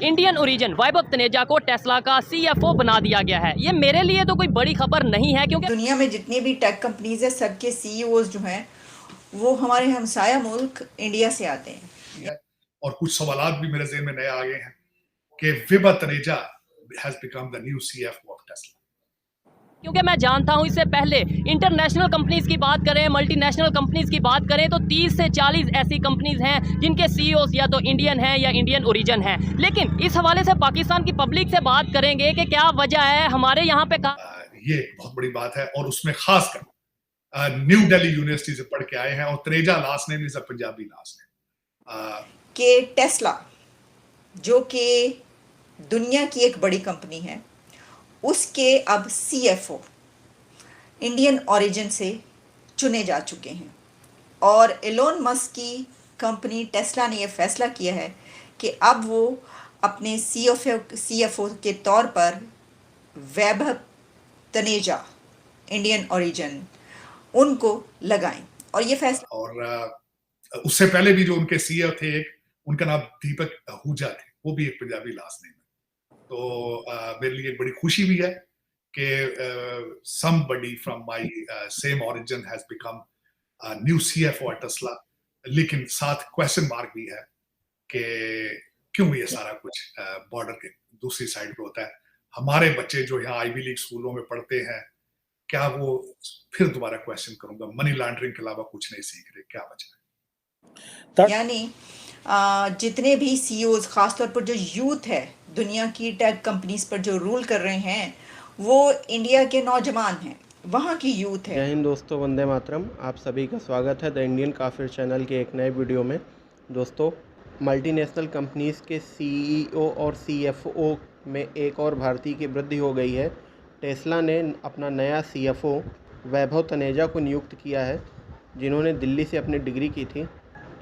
Indian origin वैभव तनेजा को Tesla का CFO बना दिया गया है। ये मेरे लिए तो कोई बड़ी खबर नहीं है, क्योंकि दुनिया में जितनी भी टेक कंपनीज है सबके CEOs जो हैं वो हमारे हमसाया मुल्क इंडिया से आते हैं। और कुछ सवालात भी मेरे ज़हन में नए आ गए हैं कि Vaibhav Taneja has become the new CFO of Tesla. क्योंकि मैं जानता हूं इससे पहले इंटरनेशनल कंपनीज की बात करें, मल्टीनेशनल कंपनीज की बात करें तो 30 से 40 ऐसी कंपनीज हैं जिनके CEOs या तो इंडियन हैं या इंडियन ओरिजिन हैं। लेकिन इस हवाले से पाकिस्तान की पब्लिक से बात करेंगे कि क्या वजह है हमारे यहाँ पे ये बहुत बड़ी बात है, और उसमें खासकर न्यू दिल्ली यूनिवर्सिटी से पढ़ के आए हैं, और Taneja last name is a Punjabi last name. कि टेस्ला जो कि दुनिया की एक बड़ी कंपनी है उसके अब CFO इंडियन ओरिजिन से चुने जा चुके हैं, और एलोन मस्क की कंपनी टेस्ला ने यह फैसला किया है कि अब वो अपने CFO के तौर पर वैभव तनेजा इंडियन ओरिजिन उनको लगाएं। और ये फैसला, और उससे पहले भी जो उनके CEO थे, एक उनका नाम दीपक आहूजा थे, वो भी एक पंजाबी लास्ट नेम है। तो मेरे लिए बड़ी खुशी भी है कि somebody from my same origin has become a new CFO at Tesla। लेकिन साथ क्वेश्चन मार्क भी है कि क्यों ये सारा कुछ बॉर्डर के दूसरी साइड पे होता है। हमारे बच्चे जो यहाँ आईवी लीग स्कूलों में पढ़ते हैं, क्या वो, फिर दोबारा क्वेश्चन करूंगा, मनी लॉन्ड्रिंग के अलावा कुछ नहीं सीख रहे, क्या वजह है? यानी जितने भी CEOs, खासतौर पर जो यूथ है दुनिया की टेक कंपनीज पर जो रूल कर रहे हैं वो इंडिया के नौजवान हैं, वहाँ की यूथ है। जय हिंद दोस्तों, वंदे मातरम। आप सभी का स्वागत है द इंडियन काफिर चैनल के एक नए वीडियो में। दोस्तों, मल्टीनेशनल कंपनीज़ के CEO और CFO में एक और भारतीय की वृद्धि हो गई है। टेस्ला ने अपना नया CFO वैभव तनेजा को नियुक्त किया है, जिन्होंने दिल्ली से अपनी डिग्री की थी।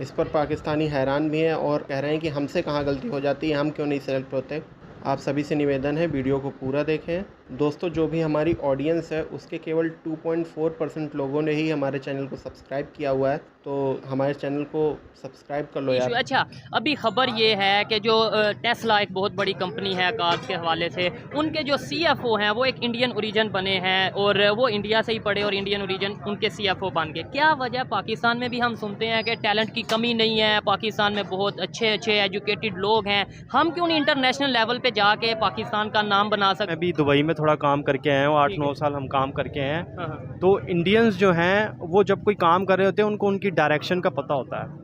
इस पर पाकिस्तानी हैरान भी हैं और कह रहे हैं कि हमसे कहाँ गलती हो जाती है, हम क्यों नहीं सेलेक्ट होते। आप सभी से निवेदन है वीडियो को पूरा देखें। दोस्तों, जो भी हमारी ऑडियंस है उसके केवल 2.4% लोगों ने ही हमारे चैनल को सब्सक्राइब किया हुआ है, तो हमारे चैनल को सब्सक्राइब कर लो यार। अच्छा, अभी खबर ये है कि जो टेस्ला एक बहुत बड़ी कंपनी है कार्स के हवाले से, उनके जो CFO हैं वो एक इंडियन ओरिजिन बने हैं, और वो इंडिया से ही पढ़े और इंडियन ओरिजिन उनके CFO बन गए। क्या वजह? पाकिस्तान में भी हम सुनते हैं कि टैलेंट की कमी नहीं है, पाकिस्तान में बहुत अच्छे अच्छे एजुकेटेड लोग हैं, हम क्यों नहीं इंटरनेशनल लेवल पे जाके पाकिस्तान का नाम बना सकते? मैं भी दुबई में थोड़ा काम करके आया हूँ, 8-9 साल हम काम करके आए हैं। तो इंडियंस जो हैं वो जब कोई काम कर रहे होते हैं उनको उनकी डायरेक्शन का पता होता है,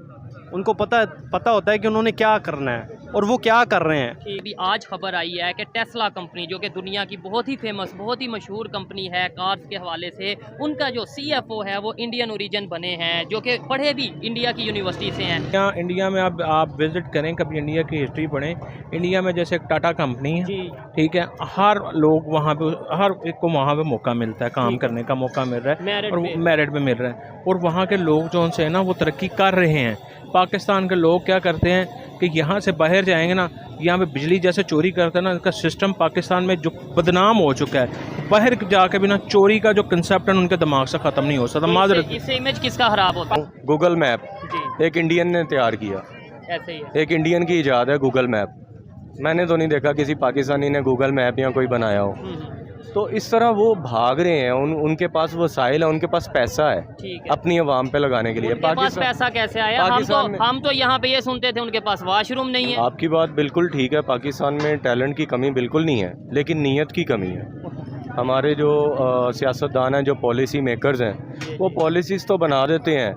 उनको पता होता है कि उन्होंने क्या करना है और वो क्या कर रहे हैं। अभी आज खबर आई है कि टेस्ला कंपनी जो कि दुनिया की बहुत ही फेमस, बहुत ही मशहूर कंपनी है कार्स के हवाले से, उनका जो CFO है वो इंडियन ओरिजिन बने हैं, जो कि पढ़े भी इंडिया की यूनिवर्सिटी से हैं। यहाँ इंडिया में आप विजिट करें, कभी इंडिया की हिस्ट्री पढ़ें। इंडिया में जैसे एक टाटा कंपनी है, ठीक है, हर लोग वहाँ पे, हर एक को वहाँ पे मौका मिलता है, काम करने का मौका मिल रहा है, और मेरिट पे मिल रहा है, और वहाँ के लोग जो उनसे है ना वो तरक्की कर रहे हैं। पाकिस्तान के लोग क्या करते हैं कि यहाँ से बाहर जाएंगे ना, यहाँ पे बिजली जैसे चोरी करते हैं ना, इसका सिस्टम पाकिस्तान में जो बदनाम हो चुका है, बाहर जाके भी ना चोरी का जो कंसेप्ट है उनके दिमाग से ख़त्म नहीं हो सकता। इससे इमेज किसका ख़राब होता है? गूगल मैप एक इंडियन ने तैयार किया, ऐसे ही है। एक इंडियन की इजाद है गूगल मैप। मैंने तो नहीं देखा किसी पाकिस्तानी ने गूगल मैप या कोई बनाया हो। तो इस तरह वो भाग रहे हैं, उनके पास वसाइल है, उनके पास पैसा है अपनी आवाम पे लगाने के लिए। उनके पास पैसा कैसे आया? हम तो यहाँ पे ये सुनते थे उनके पास वॉशरूम नहीं है। आपकी बात बिल्कुल ठीक है, पाकिस्तान में टैलेंट की कमी बिल्कुल नहीं है, लेकिन नीयत की कमी है। हमारे जो सियासतदान हैं, जो पॉलिसी मेकर्स हैं, वो पॉलिसीज़ तो बना देते हैं,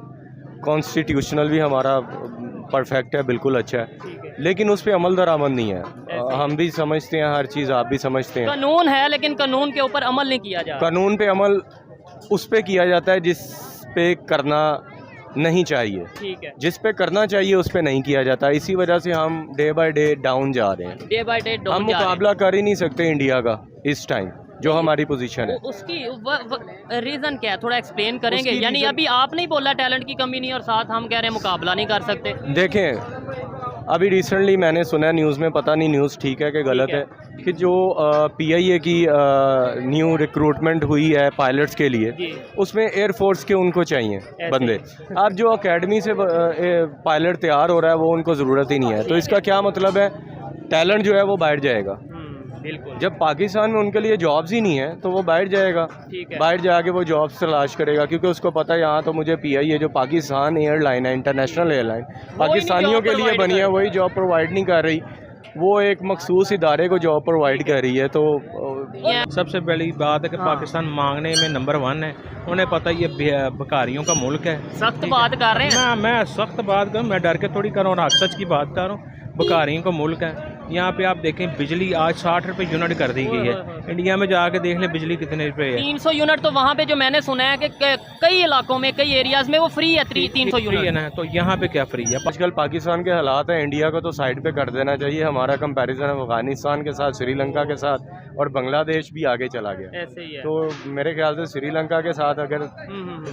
कॉन्स्टिट्यूशनल भी हमारा परफेक्ट है, बिल्कुल अच्छा है, लेकिन उस पर अमल दरामद नहीं है। हम भी समझते हैं, हर चीज़ आप भी समझते हैं, कानून है लेकिन कानून के ऊपर अमल नहीं किया जाता। कानून पे अमल उस पे किया जाता है जिस पे करना नहीं चाहिए, ठीक है, जिस पे करना चाहिए उस पे नहीं किया जाता। इसी वजह से हम डे बाय डे डाउन जा रहे हैं। डे बाय डे हम मुकाबला कर ही नहीं सकते इंडिया का इस टाइम, जो हमारी पोजीशन है। उसकी रीज़न क्या है, थोड़ा एक्सप्लेन करेंगे? यानी अभी आप नहीं बोला टैलेंट की कमी नहीं, और साथ हम कह रहे हैं मुकाबला नहीं कर सकते। देखें, अभी रिसेंटली मैंने सुना है न्यूज़ में, पता नहीं न्यूज़ ठीक है कि गलत है, कि जो PIA की न्यू रिक्रूटमेंट हुई है पायलट्स के लिए, उसमें एयरफोर्स के उनको चाहिए बंदे। अब जो अकेडमी से पायलट तैयार हो रहा है वो उनको ज़रूरत ही नहीं है। तो इसका क्या मतलब है टैलेंट जो है वो बैठ जाएगा। बिल्कुल। जब पाकिस्तान में उनके लिए जॉब्स ही नहीं है तो वो बैठ जाएगा, ठीक है। बाहर जाके वो जॉब्स तलाश करेगा, क्योंकि उसको पता है यहाँ तो मुझे पीआई है, जो पाकिस्तान एयरलाइन है, इंटरनेशनल एयरलाइन, पाकिस्तानियों के लिए बनी है, वही जॉब प्रोवाइड नहीं कर रही, वो एक मखसूस इदारे को जॉब प्रोवाइड कर रही है। तो सबसे बड़ी बात है कि हाँ। पाकिस्तान मांगने में नंबर 1 है। उन्हें पता है ये भिखारियों का मुल्क है। सख्त बात कर रहे हैं। मैं सख्त बात करूँ, मैं डर के थोड़ी कर रहा हूँ, और सच की बात कर रहा हूँ। भिखारियों का मुल्क है। यहाँ पे आप देखें बिजली आज 60 रुपये यूनिट कर दी गई है। इंडिया में जाके देख लें बिजली कितने रुपए है। 300 यूनिट तो वहाँ पे जो मैंने सुना है कि कई इलाकों में, कई एरियाज में वो फ्री है। 300 फ्री है यूनिट ना, तो यहाँ पे क्या फ्री है? आजकल पाकिस्तान के हालात हैं, इंडिया को तो साइड पे कर देना चाहिए। हमारा कंपैरिजन अफगानिस्तान के साथ, श्रीलंका के साथ और बांग्लादेश भी आगे चला गया। ऐसे ही है। तो मेरे ख्याल से श्रीलंका के साथ अगर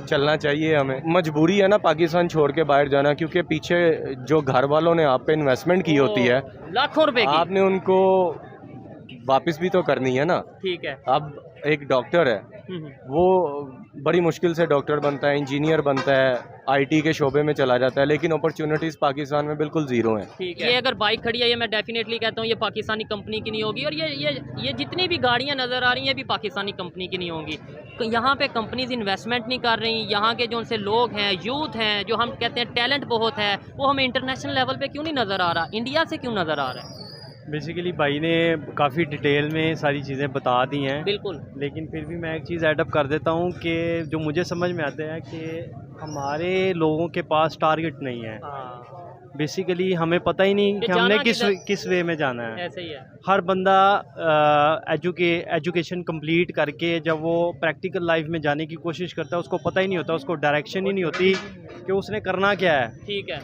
चलना चाहिए हमें। मजबूरी है ना पाकिस्तान छोड़ के बाहर जाना, क्योंकि पीछे जो घर वालों ने आप पे इन्वेस्टमेंट की होती है, लाखों रुपए की, आपने उनको वापस भी तो करनी है ना। ठीक है। अब एक डॉक्टर है, वो बड़ी मुश्किल से डॉक्टर बनता है, इंजीनियर बनता है, आईटी के शोबे में चला जाता है, लेकिन अपॉर्चुनिटीज़ पाकिस्तान में बिल्कुल ज़ीरो हैं। ठीक है। ये अगर बाइक खड़ी है, ये मैं डेफिनेटली कहता हूँ ये पाकिस्तानी कंपनी की नहीं होगी, और ये जितनी भी गाड़ियाँ नज़र आ रही हैं भी पाकिस्तानी कंपनी की नहीं होंगी। यहाँ पे कंपनीज इन्वेस्टमेंट नहीं कर रही। यहाँ के जो उनसे लोग हैं, यूथ हैं, जो हम कहते हैं टैलेंट बहुत है, वो हमें इंटरनेशनल लेवल पे क्यों नहीं नज़र आ रहा? इंडिया से क्यों नज़र आ रहा है? बेसिकली भाई ने काफ़ी डिटेल में सारी चीज़ें बता दी हैं, बिल्कुल। लेकिन फिर भी मैं एक चीज़ ऐड अप कर देता हूँ कि जो मुझे समझ में आता है कि हमारे लोगों के पास टारगेट नहीं है। बेसिकली हमें पता ही नहीं कि हमने किस वे में जाना है। ऐसे ही है। हर बंदा एजुकेशन कंप्लीट करके जब वो प्रैक्टिकल लाइफ में जाने की कोशिश करता है, उसको पता ही नहीं होता, उसको डायरेक्शन ही नहीं होती कि उसने करना क्या है। ठीक है।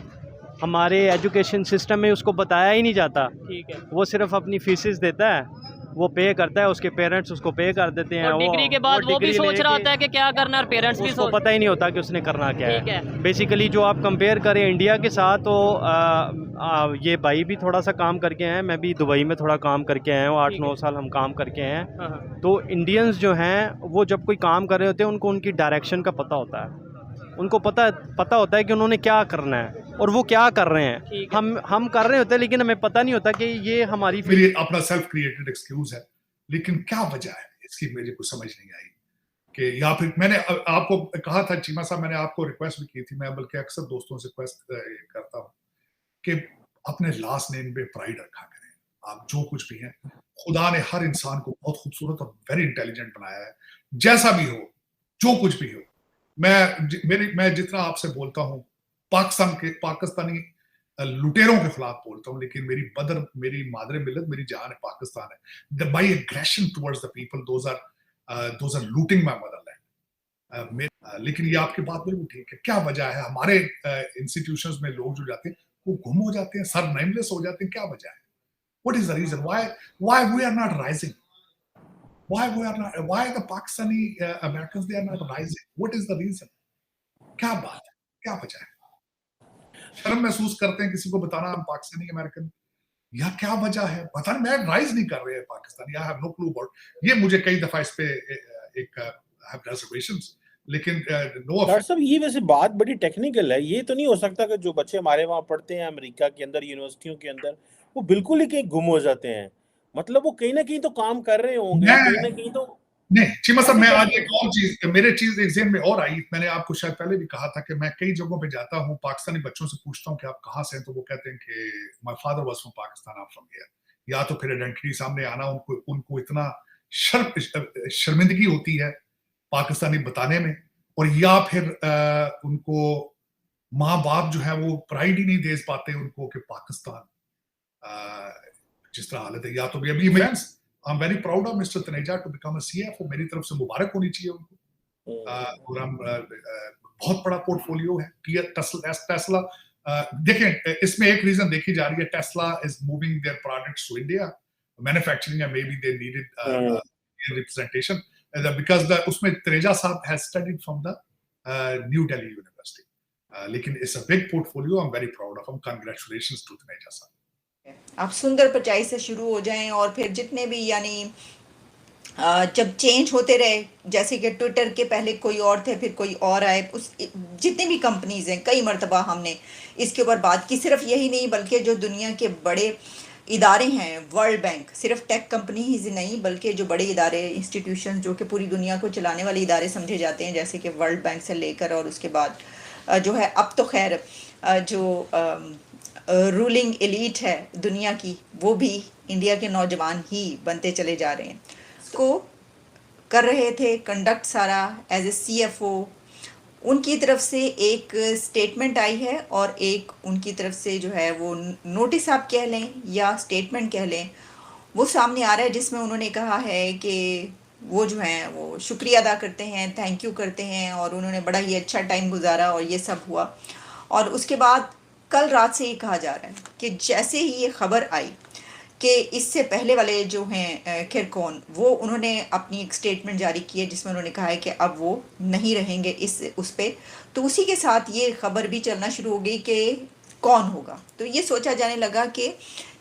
हमारे एजुकेशन सिस्टम में उसको बताया ही नहीं जाता। ठीक है। वो सिर्फ अपनी फीसेस देता है, वो पे करता है, उसके पेरेंट्स उसको पे कर देते हैं। और डिग्री के बाद वो भी सोच रहा होता है कि क्या करना है, और पेरेंट्स भी उसको पता ही नहीं होता कि उसने करना क्या ठीक है। बेसिकली जो आप कंपेयर करें इंडिया के साथ, तो ये भाई भी थोड़ा सा काम करके आए हैं, मैं भी दुबई में थोड़ा काम करके आया हूँ, 8-9 साल हम काम करके आए हैं। तो इंडियंस जो हैं वो जब कोई काम कर रहे होते हैं, उनको उनकी डायरेक्शन का पता होता है, उनको पता होता है कि उन्होंने क्या करना है और वो क्या कर रहे हैं। हम कर रहे होते हैं, लेकिन हमें पता नहीं होता कि ये हमारी मेरी अपना सेल्फ क्रिएटेड एक्सक्यूज है, लेकिन क्या वजह है इसकी मुझे कुछ समझ नहीं आई। कि या फिर मैंने आपको कहा था चीमा साहब, मैंने आपको रिक्वेस्ट भी की थी, मैं बल्कि अक्सर दोस्तों से रिक्वेस्ट करता हूँ कि अपने लास्ट नेम पे प्राइड रखा करें। आप जो कुछ भी हैं, खुदा ने हर इंसान को बहुत खूबसूरत और वेरी इंटेलिजेंट बनाया है। जैसा भी हो, जो कुछ भी हो, मैं जितना आपसे बोलता हूँ पाकिस्तानी लुटेरों के खिलाफ बोलता हूँ, लेकिन मेरी मादरे मिल्लत, मेरी जान है पाकिस्तान है। By aggression towards the people, those are looting my motherland. लेकिन ये आपकी बात बिल्कुल ठीक है। क्या वजह है हमारे इंस्टीट्यूशंस में लोग जो जाते हैं वो गुम हो जाते हैं, सर नेमलेस हो जाते हैं? क्या वजह है? What is the reason why we are not rising? Why the Pakistani Americans, they are not rising? What is the reason? क्या बात है? क्या वजह है? शर्म महसूस करते हैं किसी को बताना हम पाकिस्तानी अमेरिकन, या क्या वजह है? पता नहीं, मैं राइज नहीं कर रहे हैं Pakistani. I have no clue about ये। मुझे कई दफा इस पे एक हैव रिजर्वेशंस, लेकिन नो। डॉक्टर साहब, ये वैसे बात बड़ी टेक्निकल है। ये तो नहीं हो सकता कि जो बच्चे हमारे वहाँ पढ़ते हैं अमेरिका के अंदर, यूनिवर्सिटियों के अंदर, वो बिल्कुल ही कहीं गुम हो जाते हैं। मतलब वो कहीं ना कहीं तो काम कर रहे होंगे, कहीं ना कहीं तो नहीं। चीमा साहब, मैं आज एक और चीज एक ज़हन में और आई। मैंने आपको शायद पहले भी कहा था कि मैं कई जगहों पे जाता हूँ, पाकिस्तानी बच्चों से पूछता हूँ कि आप कहाँ से हैं, तो वो कहते हैं कि my father was from Pakistan, I am from here. या तो फिर आइडेंटिटी सामने आना, उनको इतना शर्मिंदगी होती है पाकिस्तानी बताने में, और या फिर उनको माँ बाप जो है वो प्राइड ही नहीं दे पाते उनको कि पाकिस्तान जिस तरह हालत है। या तो अभी I am very proud of mister Taneja to become a CFO. मेरी तरफ से मुबारक होनी चाहिए उनको। और हम बहुत बड़ा पोर्टफोलियो है। टेस्ला, देखें, इसमें एक रीजन देखी जा रही है, Tesla is moving their products to India manufacturing, and maybe they needed representation because उसमें तनेजा साहब has studied from the New Delhi University. लेकिन it's a big portfolio, I am very proud of him. Congratulations to Taneja साहब। आप सुंदर परचाई से शुरू हो जाएं, और फिर जितने भी यानी जब चेंज होते रहे, जैसे कि ट्विटर के पहले कोई और थे, फिर कोई और आए, उस जितनी भी कंपनीज हैं, कई मरतबा हमने इसके ऊपर बात की। सिर्फ यही नहीं बल्कि जो दुनिया के बड़े इदारे हैं, वर्ल्ड बैंक, सिर्फ टेक कंपनी ही नहीं बल्कि जो बड़े इदारे, इंस्टीट्यूशन जो कि पूरी दुनिया को चलाने वाले इदारे समझे जाते हैं, जैसे कि वर्ल्ड बैंक से लेकर और उसके बाद जो है अब तो खैर जो रूलिंग एलीट है दुनिया की, वो भी इंडिया के नौजवान ही बनते चले जा रहे हैं। को कर रहे थे कंडक्ट सारा एज ए CFO। उनकी तरफ से एक स्टेटमेंट आई है और एक उनकी तरफ से जो है वो नोटिस आप कह लें या स्टेटमेंट कह लें, वो सामने आ रहा है, जिसमें उन्होंने कहा है कि वो जो हैं वो शुक्रिया अदा करते हैं, थैंक यू करते हैं और उन्होंने बड़ा ही अच्छा टाइम गुजारा और ये सब हुआ। और उसके बाद कल रात से ये कहा जा रहा है कि जैसे ही ये खबर आई कि इससे पहले वाले जो हैं खैरकौन, वो उन्होंने अपनी एक स्टेटमेंट जारी की है जिसमें उन्होंने कहा है कि अब वो नहीं रहेंगे उस पे, तो उसी के साथ ये खबर भी चलना शुरू हो गई कि कौन होगा। तो ये सोचा जाने लगा कि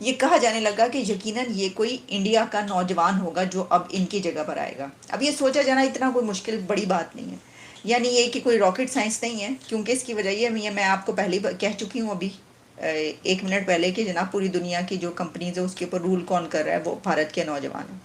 ये कहा जाने लगा कि यकीनन ये कोई इंडिया का नौजवान होगा जो अब इनकी जगह पर आएगा। अब ये सोचा जाना इतना कोई मुश्किल बड़ी बात नहीं है, यानी ये कि कोई रॉकेट साइंस नहीं है, क्योंकि इसकी वजह ये मैं आपको पहले कह चुकी हूँ अभी 1 मिनट पहले कि जनाब पूरी दुनिया की जो कंपनीज है उसके ऊपर रूल कौन कर रहा है, वो भारत के नौजवान हैं।